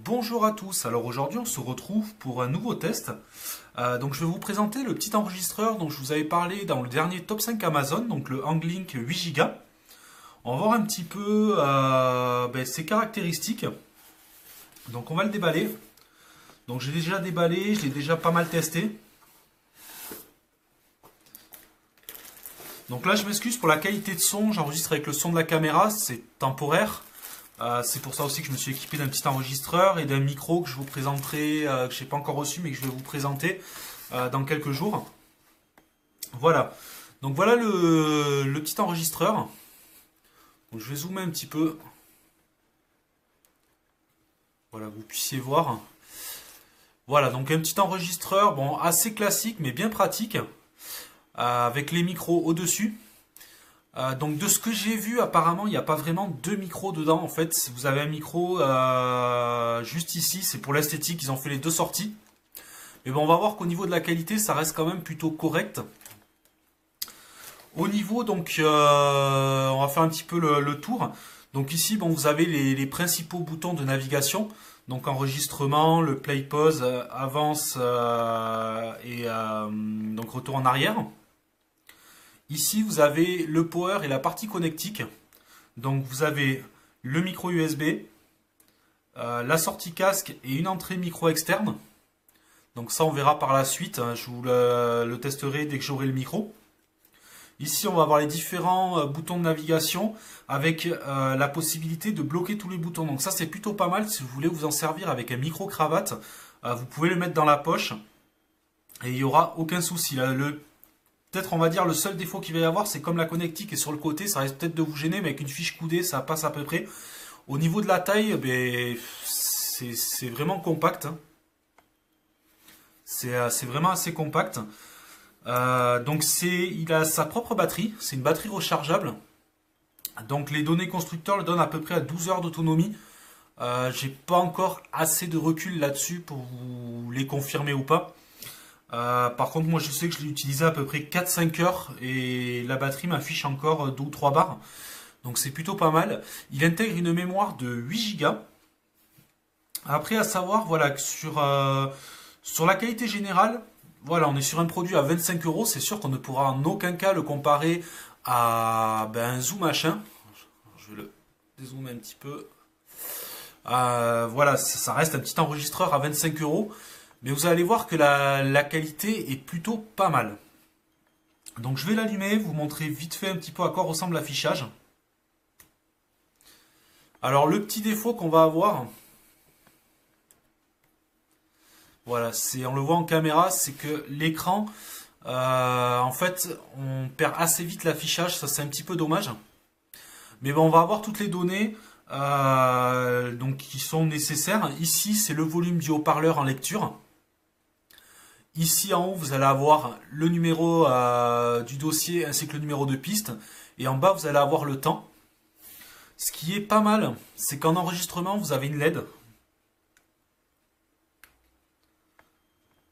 Bonjour à tous, alors aujourd'hui on se retrouve pour un nouveau test. Donc je vais vous présenter le petit enregistreur dont je vous avais parlé dans le dernier top 5 Amazon, donc le Hanglink 8 Go. On va voir un petit peu ses caractéristiques. Donc on va le déballer. Donc j'ai déjà déballé, je l'ai déjà pas mal testé. Donc là je m'excuse pour la qualité de son, j'enregistre avec le son de la caméra, c'est temporaire. C'est pour ça aussi que je me suis équipé d'un petit enregistreur et d'un micro que je vous présenterai, que je n'ai pas encore reçu mais que je vais vous présenter dans quelques jours. Voilà, donc voilà le petit enregistreur. Donc je vais zoomer un petit peu. Voilà, que vous puissiez voir. Voilà, donc un petit enregistreur, bon, assez classique mais bien pratique, avec les micros au-dessus. Donc de ce que j'ai vu, apparemment il n'y a pas vraiment deux micros dedans en fait. Vous avez un micro juste ici, c'est pour l'esthétique, ils ont fait les deux sorties. Mais bon, on va voir qu'au niveau de la qualité ça reste quand même plutôt correct. Au niveau donc, on va faire un petit peu le tour. Donc ici bon, vous avez les principaux boutons de navigation. Donc enregistrement, le play pause, avance donc retour en arrière. Ici, vous avez le power et la partie connectique. Donc, vous avez le micro USB, la sortie casque et une entrée micro externe. Donc ça, on verra par la suite. Je vous le testerai dès que j'aurai le micro. Ici, on va avoir les différents boutons de navigation avec la possibilité de bloquer tous les boutons. Donc ça, c'est plutôt pas mal si vous voulez vous en servir avec un micro-cravate. Vous pouvez le mettre dans la poche et il n'y aura aucun souci. Peut-être on va dire le seul défaut qu'il va y avoir, c'est comme la connectique est sur le côté, ça risque peut-être de vous gêner, mais avec une fiche coudée, ça passe à peu près. Au niveau de la taille, c'est vraiment compact. C'est vraiment assez compact. Donc il a sa propre batterie, c'est une batterie rechargeable. Donc les données constructeurs le donnent à peu près à 12 heures d'autonomie. J'ai pas encore assez de recul là-dessus pour vous les confirmer ou pas. Par contre, moi je sais que je l'ai utilisé à peu près 4-5 heures et la batterie m'affiche encore 2 ou 3 barres. Donc c'est plutôt pas mal. Il intègre une mémoire de 8 Go. Après, à savoir, voilà, que sur la qualité générale, voilà, on est sur un produit à 25 euros. C'est sûr qu'on ne pourra en aucun cas le comparer à un Zoom H1. Je vais le dézoomer un petit peu. Voilà, ça reste un petit enregistreur à 25 euros. Mais vous allez voir que la qualité est plutôt pas mal. Donc je vais l'allumer, vous montrer vite fait un petit peu à quoi ressemble l'affichage. Alors le petit défaut qu'on va avoir, voilà, on le voit en caméra, c'est que l'écran, en fait, on perd assez vite l'affichage, ça c'est un petit peu dommage. Mais bon, on va avoir toutes les données donc, qui sont nécessaires. Ici, c'est le volume du haut-parleur en lecture. Ici en haut, vous allez avoir le numéro du dossier ainsi que le numéro de piste. Et en bas, vous allez avoir le temps. Ce qui est pas mal, c'est qu'en enregistrement, vous avez une LED.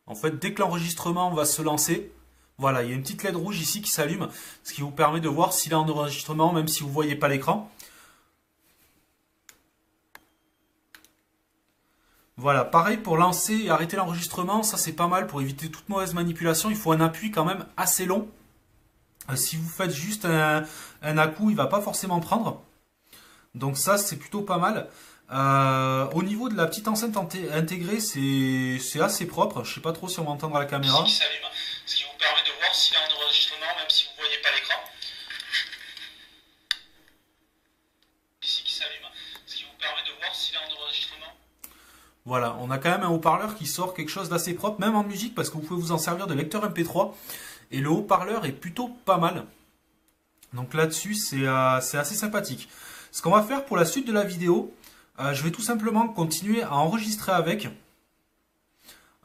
En fait, dès que l'enregistrement va se lancer, voilà, il y a une petite LED rouge ici qui s'allume. Ce qui vous permet de voir s'il est en enregistrement, même si vous ne voyez pas l'écran. Voilà, pareil pour lancer et arrêter l'enregistrement, ça c'est pas mal pour éviter toute mauvaise manipulation. Il faut un appui quand même assez long. Si vous faites juste un à-coup, il ne va pas forcément prendre. Donc ça c'est plutôt pas mal. Au niveau de la petite enceinte intégrée, c'est assez propre. Je ne sais pas trop si on va entendre à la caméra. Qui s'allume, ce qui vous permet de voir s'il est en enregistrement, même si vous ne voyez pas l'écran. Ici qui s'allume, ce qui vous permet de voir s'il est en enregistrement. Voilà, on a quand même un haut-parleur qui sort quelque chose d'assez propre, même en musique, parce que vous pouvez vous en servir de lecteur MP3. Et le haut-parleur est plutôt pas mal. Donc là-dessus, c'est assez sympathique. Ce qu'on va faire pour la suite de la vidéo, je vais tout simplement continuer à enregistrer avec,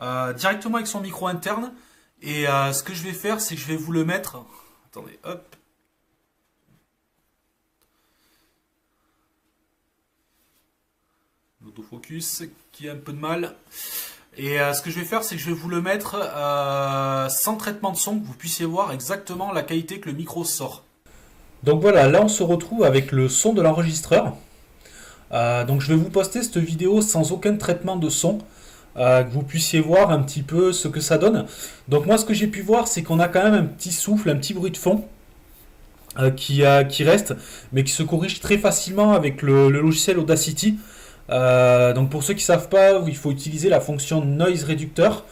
directement avec son micro interne. Et ce que je vais faire, c'est que je vais vous le mettre... Attendez, hop. L'autofocus qui a un peu de mal. Et ce que je vais faire, c'est que je vais vous le mettre sans traitement de son, que vous puissiez voir exactement la qualité que le micro sort. Donc voilà, là on se retrouve avec le son de l'enregistreur. Donc je vais vous poster cette vidéo sans aucun traitement de son, que vous puissiez voir un petit peu ce que ça donne. Donc moi ce que j'ai pu voir, c'est qu'on a quand même un petit souffle, un petit bruit de fond qui reste, mais qui se corrige très facilement avec le logiciel Audacity. Donc pour ceux qui ne savent pas, il faut utiliser la fonction Noise Reductor.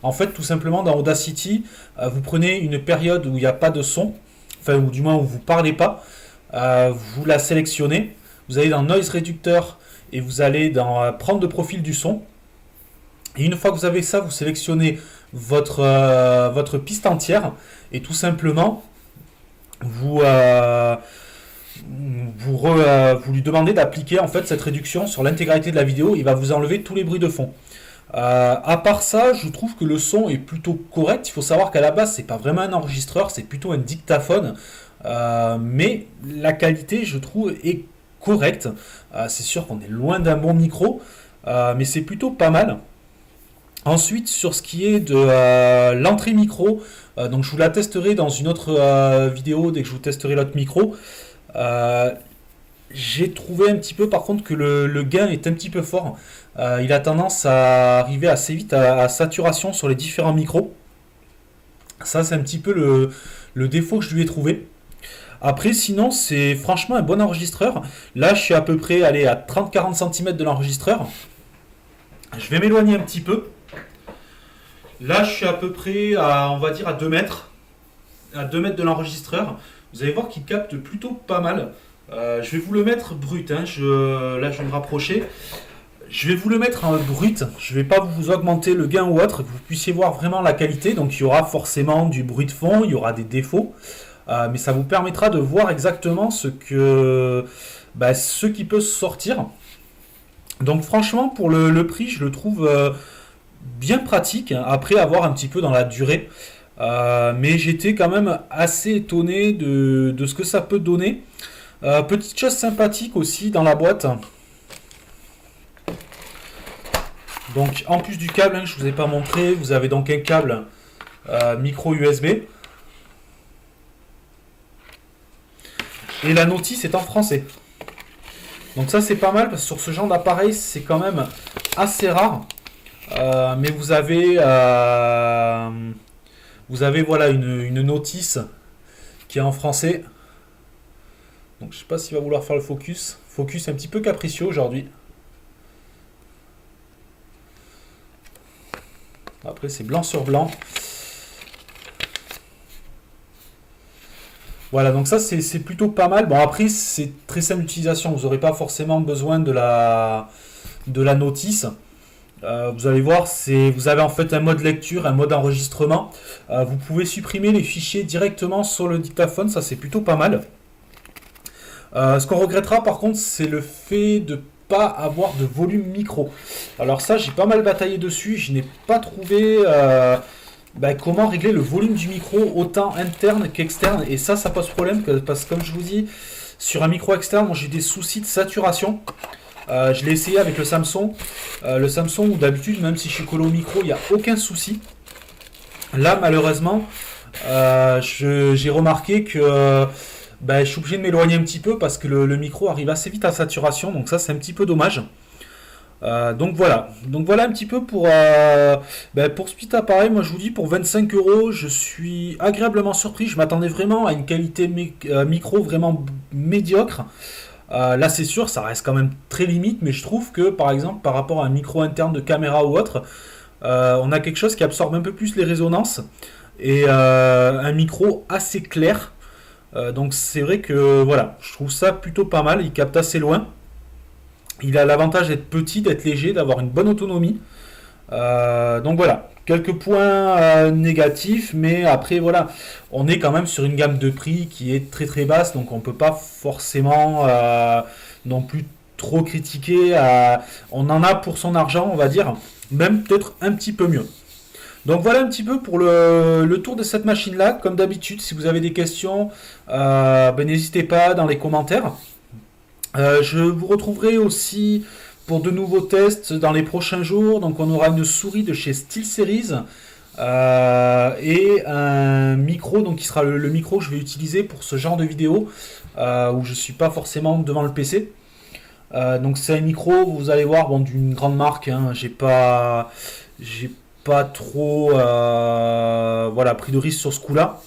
En fait, tout simplement, dans Audacity, vous prenez une période où il n'y a pas de son, enfin, ou du moins où vous ne parlez pas, vous la sélectionnez, vous allez dans Noise Reductor et vous allez dans Prendre de profil du son. Et une fois que vous avez ça, vous sélectionnez votre piste entière et tout simplement, vous lui demandez d'appliquer en fait cette réduction sur l'intégralité de la vidéo. Il va vous enlever tous les bruits de fond. À part ça, je trouve que le son est plutôt correct. Il faut savoir qu'à la base, c'est pas vraiment un enregistreur, c'est plutôt un dictaphone. Mais la qualité, je trouve, est correcte. C'est sûr qu'on est loin d'un bon micro, mais c'est plutôt pas mal. Ensuite, sur ce qui est de l'entrée micro, donc je vous la testerai dans une autre vidéo dès que je vous testerai l'autre micro. J'ai trouvé un petit peu par contre que le gain est un petit peu fort. Il a tendance à arriver assez vite à saturation sur les différents micros. Ça, c'est un petit peu le défaut que je lui ai trouvé. Après, sinon, c'est franchement un bon enregistreur. Là, je suis à peu près à 30-40 cm de l'enregistreur. Je vais m'éloigner un petit peu. Là, je suis à peu près à, on va dire, à 2 mètres. À 2 mètres de l'enregistreur. Vous allez voir qu'il capte plutôt pas mal. Je vais vous le mettre brut. Là, je vais me rapprocher. Je vais vous le mettre en brut. Je ne vais pas vous augmenter le gain ou autre, que vous puissiez voir vraiment la qualité. Donc, il y aura forcément du bruit de fond, il y aura des défauts. Mais ça vous permettra de voir exactement ce qui peut sortir. Donc, franchement, pour le prix, je le trouve bien pratique. Après, avoir un petit peu dans la durée. Mais j'étais quand même assez étonné de ce que ça peut donner. Petite chose sympathique aussi dans la boîte. Donc en plus du câble que je ne vous ai pas montré, vous avez donc un câble micro USB. Et la notice est en français. Donc ça c'est pas mal parce que sur ce genre d'appareil c'est quand même assez rare. Mais vous avez voilà une notice qui est en français. Donc je sais pas s'il va vouloir faire le focus. Focus un petit peu capricieux aujourd'hui. Après c'est blanc sur blanc. Voilà, donc ça c'est plutôt pas mal. Bon après c'est très simple d'utilisation. Vous n'aurez pas forcément besoin de la notice. Vous allez voir, vous avez en fait un mode lecture, un mode enregistrement. Vous pouvez supprimer les fichiers directement sur le dictaphone, ça c'est plutôt pas mal. Ce qu'on regrettera par contre, c'est le fait de ne pas avoir de volume micro. Alors ça, j'ai pas mal bataillé dessus, je n'ai pas trouvé comment régler le volume du micro autant interne qu'externe. Et ça pose problème parce que comme je vous dis, sur un micro externe, moi j'ai des soucis de saturation. Je l'ai essayé avec le Samsung. Le Samsung, où d'habitude, même si je suis collé au micro, il n'y a aucun souci. Là, malheureusement, j'ai remarqué que je suis obligé de m'éloigner un petit peu parce que le micro arrive assez vite à saturation. Donc ça, c'est un petit peu dommage. Donc voilà un petit peu pour ce petit appareil. Moi je vous dis, pour 25 €, je suis agréablement surpris. Je m'attendais vraiment à une qualité micro vraiment médiocre. Là c'est sûr, ça reste quand même très limite, mais je trouve que par exemple par rapport à un micro interne de caméra ou autre, on a quelque chose qui absorbe un peu plus les résonances et un micro assez clair. Donc c'est vrai que voilà, je trouve ça plutôt pas mal. Il capte assez loin. Il a l'avantage d'être petit, d'être léger, d'avoir une bonne autonomie. Donc voilà, quelques points négatifs, mais après voilà, on est quand même sur une gamme de prix qui est très très basse, donc on ne peut pas forcément non plus trop critiquer. On en a pour son argent, on va dire, même peut-être un petit peu mieux. Donc voilà un petit peu pour le tour de cette machine-là. Comme d'habitude, si vous avez des questions, n'hésitez pas dans les commentaires. Je vous retrouverai aussi pour de nouveaux tests dans les prochains jours. Donc on aura une souris de chez SteelSeries et un micro, donc qui sera le micro que je vais utiliser pour ce genre de vidéo où je ne suis pas forcément devant le PC. Donc c'est un micro, vous allez voir, bon, d'une grande marque, hein. J'ai pas trop voilà, pris de risque sur ce coup-là.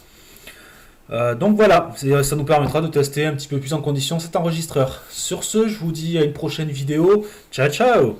Donc voilà, ça nous permettra de tester un petit peu plus en condition cet enregistreur. Sur ce, je vous dis à une prochaine vidéo. Ciao ciao!